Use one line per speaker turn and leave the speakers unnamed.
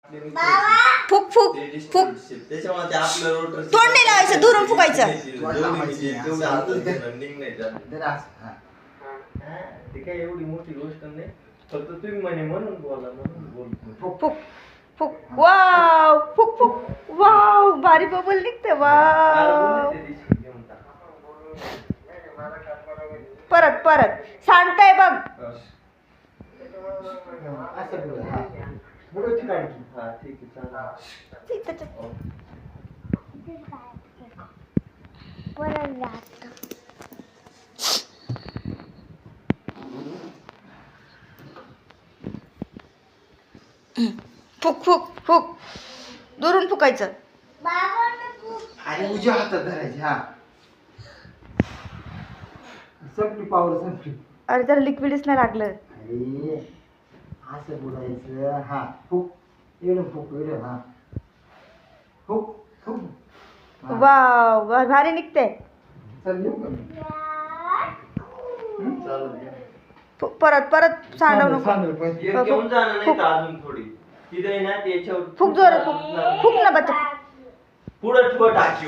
फुक फुक फुक
त्याच्यामध्ये आपलं रोटर
तोंड नाही लावायचं, दुरून फुकायचं.
ते काय एवढी मोठी गोष्ट नाही, फक्त तुम्ही म्हणे म्हणून बोला म्हणून बोल.
फुक फुक वाव फुक फुक वाव भारी बबल निघते वाव. परत परत सांडताय बघ.
हा ठीक आहे चालेल.
फुक फुक फुक दुरून फुकायचं.
आणि उजव्या हातात धरायची. हा संपली पावर संपली.
अरे जरा लिक्विडच नाही लागलं.
अरे असं बोलायचं. हा फुक एवढं फुक एवढं. हा फुक फुक.
वाव भारी निघते.
चल येऊ का मी?
परत परत सांडव नको.
घेऊन जाणं नाही तर अजून थोडी तिथे ना त्याच्यावर
फुक जोर फुक फुक ना बच्चा.
पुढं टाकी